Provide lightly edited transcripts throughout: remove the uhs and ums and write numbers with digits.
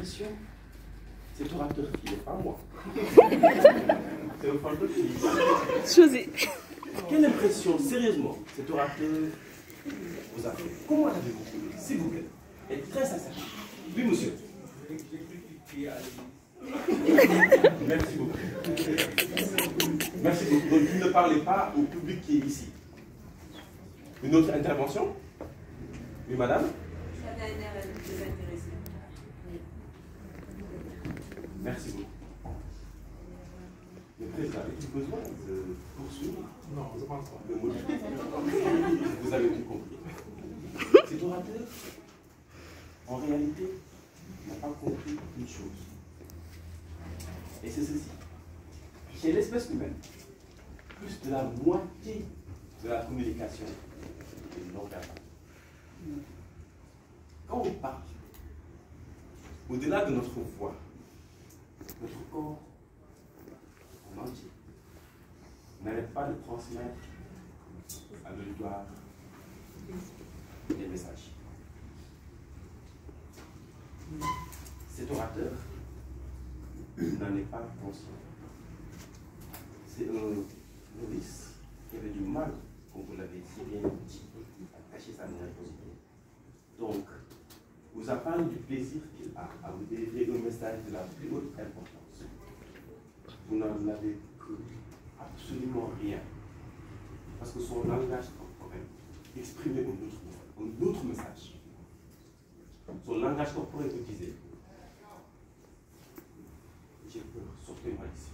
impression, cet orateur qui n'est pas moi, c'est le fantôme qui... José. Quelle impression, sérieusement, cet orateur vous a fait? Comment l'avez-vous trouvé? S'il vous plaît. Et très sincèrement. Oui, monsieur. Merci beaucoup. Merci beaucoup. Donc, vous ne parlez pas au public qui est ici. Une autre intervention? Oui, madame? Ça a un air désintéressé. Merci beaucoup. Le président, avez-vous besoin de poursuivre? Non, je pense pas. Le mot du Vous avez tout compris. Cet orateur, en réalité, n'a pas compris une chose. Et c'est ceci. Chez l'espèce humaine, plus de la moitié de la communication est non verbale. Quand on parle, au-delà de notre voix, notre corps en entier n'arrête pas de transmettre à l'auditoire des messages. Cet orateur n'en est pas conscient. C'est un novice qui avait du mal, comme vous l'avez si bien dit, à cacher sa nervosité. Donc, vous a parlé du plaisir qu'il a à vous délivrer un message de la plus haute importance. Vous n'en avez absolument rien. Parce que son langage corporel exprimait un autre message. Son langage corporel vous disait: j'ai peur, sortez-moi ici.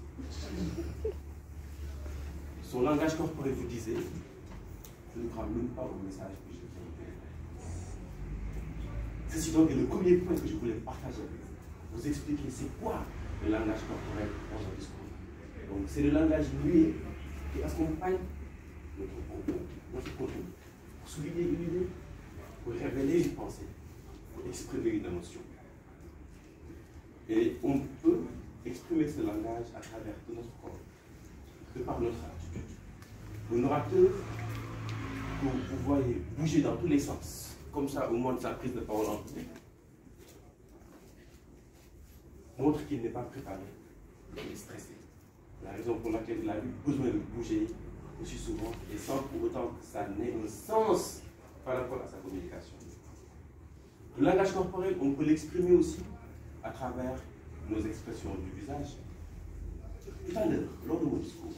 Son langage corporel vous disait: je ne crois même pas au message que je viens de délivrer. C'est donc le premier point que je voulais partager avec vous. Vous expliquer c'est quoi le langage corporel dans un discours. Donc c'est le langage muet qui accompagne notre propos, notre contenu, pour souligner une idée, pour révéler une pensée, pour exprimer une émotion. Et on peut exprimer ce langage à travers tout notre corps, de par notre attitude. Un orateur que vous voyez bouger dans tous les sens, comme ça au moment de sa prise de parole en public, montre qu'il n'est pas préparé, il est stressé. La raison pour laquelle il a eu besoin de bouger aussi souvent, et sans pour autant que ça n'ait un sens par rapport à sa communication. Le langage corporel, on peut l'exprimer aussi à travers nos expressions du visage. Tout à l'heure, lors de mon discours,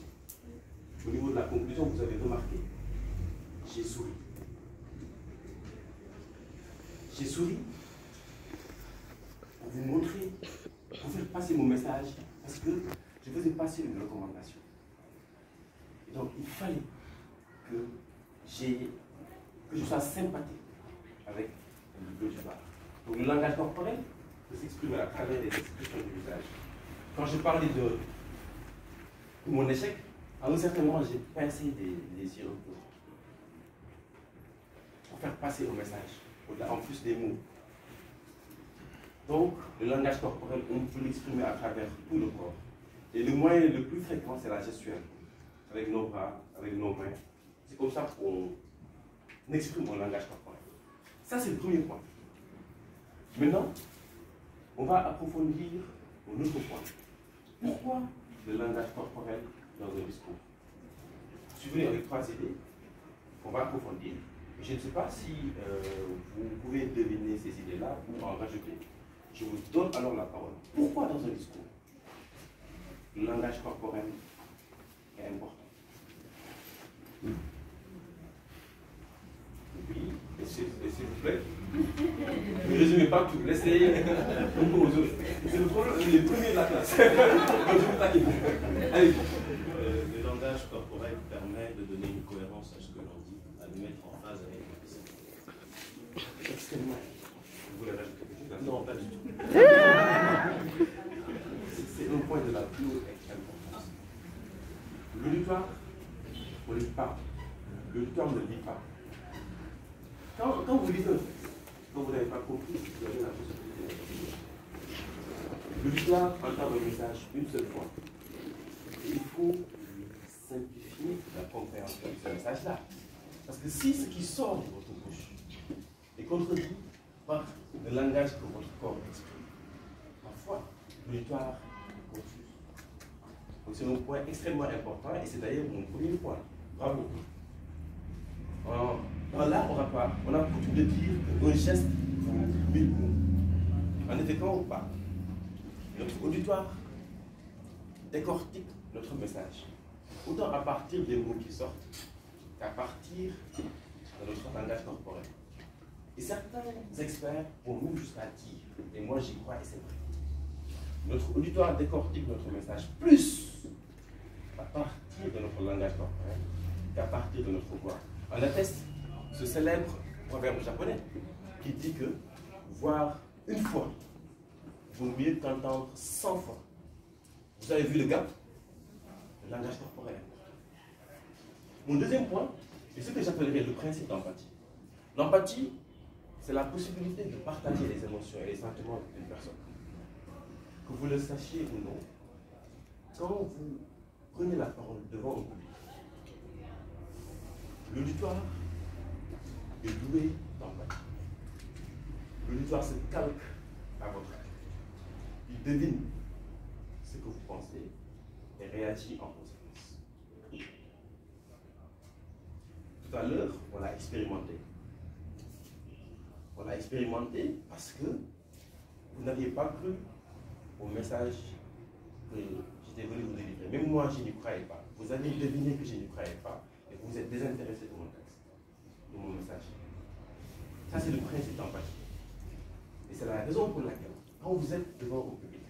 au niveau de la conclusion, vous avez remarqué, j'ai souri. J'ai souri pour vous montrer, pour faire passer mon message, parce que je faisais passer une recommandation. Et donc, il fallait que je sois sympathique avec l'auditoire. Donc, le langage corporel peut s'exprimer à travers les expressions du visage. Quand je parlais de mon échec, à un certain moment, j'ai pincé les yeux un peu pour faire passer un message, en plus des mots. Donc, le langage corporel, on peut l'exprimer à travers tout le corps. Et le moyen le plus fréquent, c'est la gestuelle, avec nos bras, avec nos mains. C'est comme ça qu'on exprime mon langage corporel. Ça, c'est le premier point. Maintenant, on va approfondir un autre point. Pourquoi le langage corporel dans un discours? Suivez avec 3 idées qu'on va approfondir. Je ne sais pas si vous pouvez deviner ces idées-là ou en rajouter. Je vous donne alors la parole. Pourquoi dans un discours le langage corporel est important? Oui, et s'il vous plaît, ne résumez pas tout, laissez un peu aux autres. C'est le problème, il est le premier de la classe. Donc je vous taquine. Allez. Le langage corporel permet de donner une cohérence à ce que l'on dit, à le mettre en phase avec le message. Extrêmement. Vous voulez rajouter quelque chose? Non, pas du tout. C'est un point de la plus haute importance. L'auditoire, on lit pas. L'auditoire ne lit pas. Quand vous lisez un texte, quand vous n'avez pas compris, vous avez la possibilité. L'auditoire entend un message une seule fois. Il faut simplifier la compréhension de ce message-là. Parce que si ce qui sort de votre bouche est contredit par le langage que votre corps exprime, auditoire confuse. Donc c'est un point extrêmement important et c'est d'ailleurs mon premier point. Bravo. Dans l'art oratoire, on a coutume de dire qu'un geste vaut 1000 mots. En effet, quand on parle, notre auditoire décortique notre message, autant à partir des mots qui sortent qu'à partir de notre langage corporel. Et certains experts vont même jusqu'à dire, et moi j'y crois et c'est vrai, notre auditoire décortique notre message plus à partir de notre langage corporel qu'à partir de notre voix. On atteste ce célèbre proverbe japonais qui dit que voir une fois vaut mieux qu'entendre 100 fois. Vous avez vu le gap? Le langage corporel. Mon deuxième point, c'est ce que j'appellerais le principe d'empathie. L'empathie, c'est la possibilité de partager les émotions et les sentiments d'une personne. Que vous le sachiez ou non, quand vous prenez la parole devant un public, l'auditoire est doué d'empathie. L'auditoire se calque à votre âge. Il devine ce que vous pensez et réagit en conséquence. Tout à l'heure, on l'a expérimenté. On l'a expérimenté parce que vous n'aviez pas cru au message que j'étais venu vous délivrer. Même moi, je n'y croyais pas. Vous avez deviné que je n'y croyais pas et vous vous êtes désintéressé de mon texte, de mon message. Ça, c'est le principe d'empathie. Et c'est la raison pour laquelle, quand vous êtes devant un public,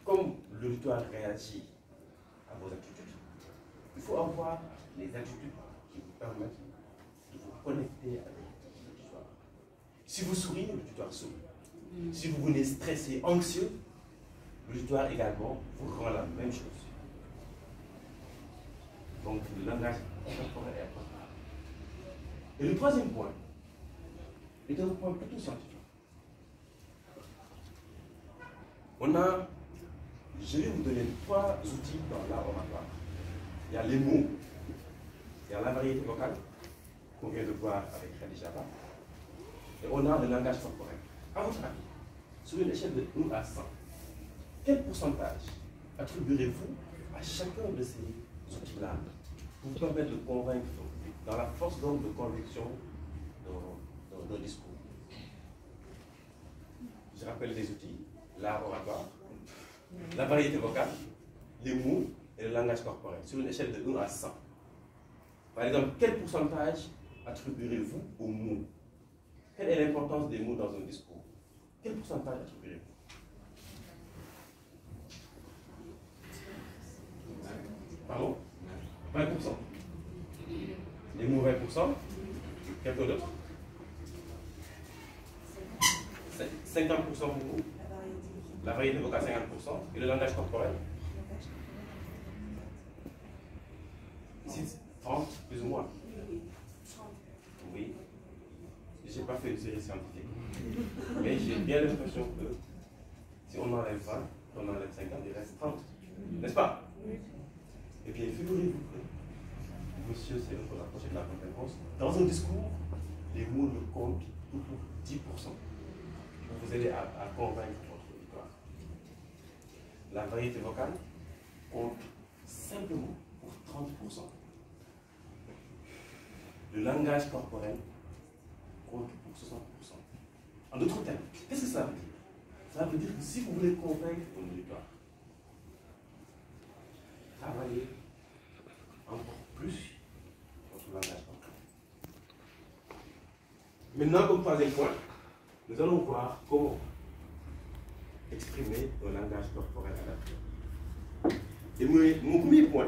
comme l'auditoire réagit à vos attitudes, il faut avoir les attitudes qui vous permettent de vous connecter avec l'auditoire. Si vous souriez, l'auditoire sourit. Si vous venez stressé, anxieux, l'auditoire également vous rend la même chose. Donc le langage corporel est important. Et le troisième point est un point plutôt scientifique. Je vais vous donner 3 outils dans l'art oratoire. Il y a les mots, il y a la variété vocale, qu'on vient de voir avec Khadija Ba, et on a le langage corporel. À votre avis, sur une échelle de 1 à 100, quel pourcentage attribuerez-vous à chacun de ces outils-là pour vous permettre de convaincre dans la force donc de conviction d'un discours? Je rappelle les outils, l'art oratoire, la variété vocale, les mots et le langage corporel, sur une échelle de 1 à 100. Par exemple, quel pourcentage attribuerez-vous aux mots? Quelle est l'importance des mots dans un discours? Quel pourcentage attribuerez-vous? Pardon? 20%. Les mots 20%. Quelqu'un d'autre? 50% pour vous? La variété vocale 50% et le langage corporel 30 plus ou moins. Oui. Je n'ai pas fait une série scientifique. Mais j'ai bien l'impression que si on enlève 20, on enlève 50, il reste 30. N'est-ce pas? Eh bien, figurez-vous que, monsieur, c'est le approche de la bonne réponse. Dans un discours, les mots ne comptent que pour 10%. Pour vous aider à convaincre votre auditoire. La variété vocale compte simplement pour 30%. Le langage corporel compte pour 60%. En d'autres termes, qu'est-ce que ça veut dire? Ça veut dire que si vous voulez convaincre votre auditoire, travaillez encore plus votre langage corporel. Maintenant, comme troisième point, nous allons voir comment exprimer un langage corporel adapté. Et mon premier point,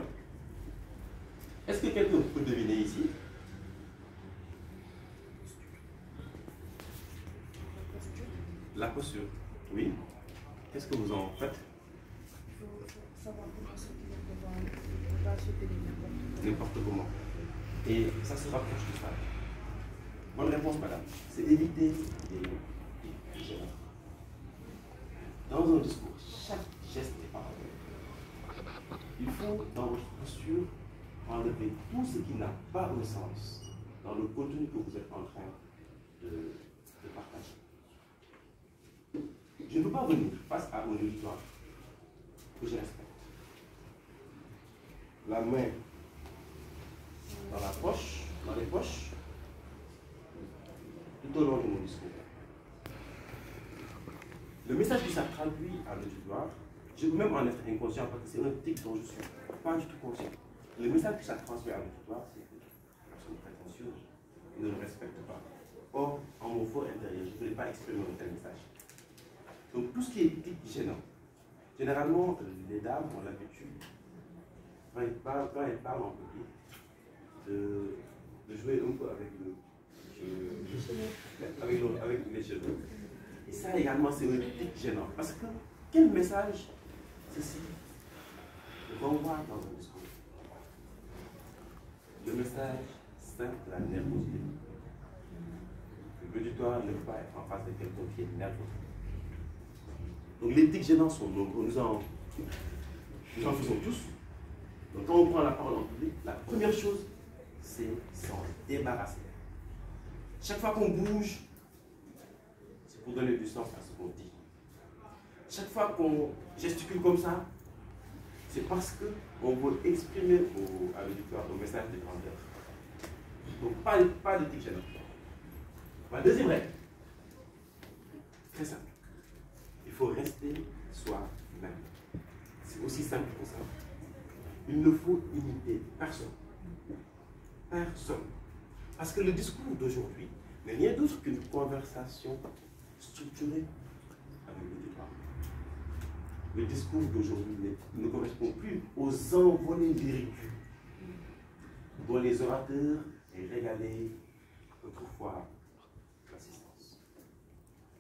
est-ce que quelqu'un peut deviner ici? La posture, oui. Qu'est-ce que vous en faites? Il faut savoir comment se tenir devant, ne pas se tenir n'importe comment. Et ça se rapproche du sage. Bonne réponse, madame. C'est éviter les gênants. Dans un discours, chaque geste est parole. Il faut, dans votre posture, enlever tout ce qui n'a pas de sens dans le contenu que vous êtes en train de partager. Je ne peux pas venir face à un auditoire que je respecte. La main dans la poche, dans les poches, tout au long de mon discours. Le message qui ça traduit à l'auditoire, je peux même en être inconscient parce que c'est un tic dont je suis pas du tout conscient. Le message que ça transmet à l'auditoire, c'est que nous sommes prétentieux, ils ne le respectent pas. Or, en mon fort intérieur, je ne voulais pas exprimer un tel message. Donc, tout ce qui est tic gênant, généralement, les dames ont l'habitude, quand elles parlent en public, de jouer un peu avec les cheveux. Et ça également, c'est un tic gênant. Parce que, quel message ceci renvoie dans un discours? Le message simple de la nervosité. L'auditoire ne peut pas être en face de quelqu'un qui est nerveux. Donc les tics gênants sont nombreux, nous en faisons tous. Donc quand on prend la parole en public, la première chose, c'est s'en débarrasser. Chaque fois qu'on bouge, c'est pour donner du sens à ce qu'on dit. Chaque fois qu'on gesticule comme ça, c'est parce qu'on veut exprimer à l'auditoire un message de grandeur. Donc pas de tics gênants. Ma deuxième règle, très simple. Il faut rester soi-même. C'est aussi simple que ça. Il ne faut imiter personne. Personne. Parce que le discours d'aujourd'hui n'est rien d'autre qu'une conversation structurée avec l'auditoire. Le discours d'aujourd'hui ne correspond plus aux envolées lyriques dont les orateurs régalaient autrefois l'assistance.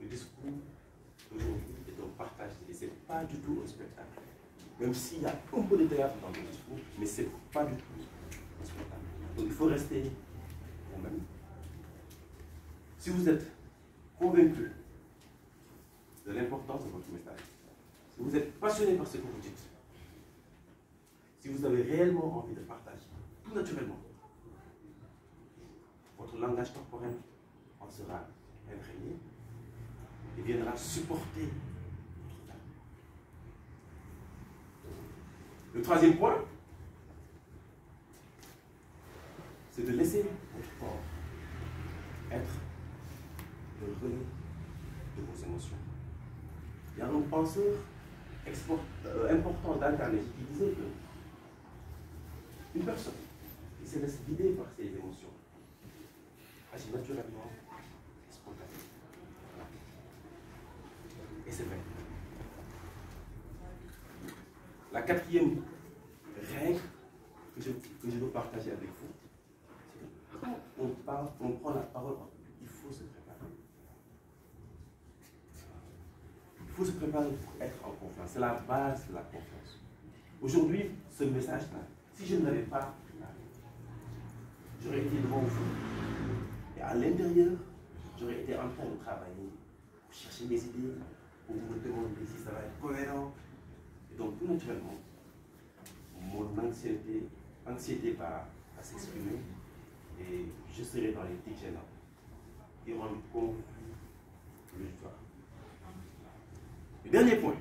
Le discours d'aujourd'hui est un partage et ce n'est pas du tout un spectacle. Même s'il y a un peu de théâtre dans le discours, mais ce n'est pas du tout un spectacle. Donc il faut rester vous-même. Si vous êtes convaincu de l'importance de votre message, si vous êtes passionné par ce que vous dites, si vous avez réellement envie de partager, tout naturellement, votre langage corporel en sera imprégné et viendra supporter votre talent. Le troisième point, c'est de laisser votre corps être le relais de vos émotions. Il y a un penseur important d'Al Carnegie qui disait que une personne qui se laisse guider par ses émotions agit naturellement et spontanément. Et c'est vrai. La quatrième règle que je veux partager avec vous, c'est que quand on prend la parole, il faut se préparer. Il faut se préparer pour être en confiance. C'est la base de la confiance. Aujourd'hui, ce message-là, si je ne l'avais pas préparé, j'aurais été devant vous. Et à l'intérieur, j'aurais été en train de travailler pour chercher mes idées, pour me demander si ça va être cohérent. Et donc, tout naturellement, mon anxiété va s'exprimer et je serai dans les tics gênants qui rendent confus l'auditoire. Le dernier point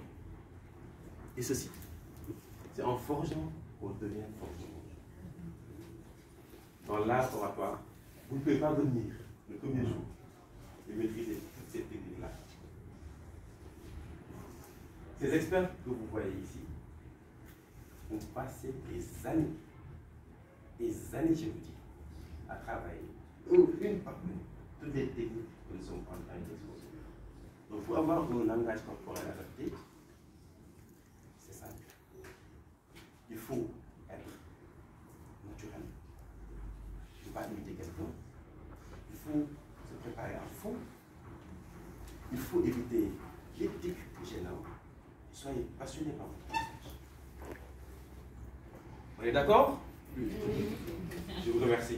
est ceci. C'est en forgeant qu'on devient forgeron. Dans l'art oratoire, vous ne pouvez pas venir le premier jour et maîtriser toutes ces techniques-là. Ces experts que vous voyez ici ont passé des années, je vous dis, à travailler une par une toutes les techniques que nous sommes en train d'exposer. Donc, pour avoir un langage corporel adapté, c'est simple. Il faut être naturel. Il ne faut pas imiter quelqu'un. Il faut se préparer à fond. Il faut éviter les tics gênants. Soyez passionné par votre message. On est d'accord? Je vous remercie.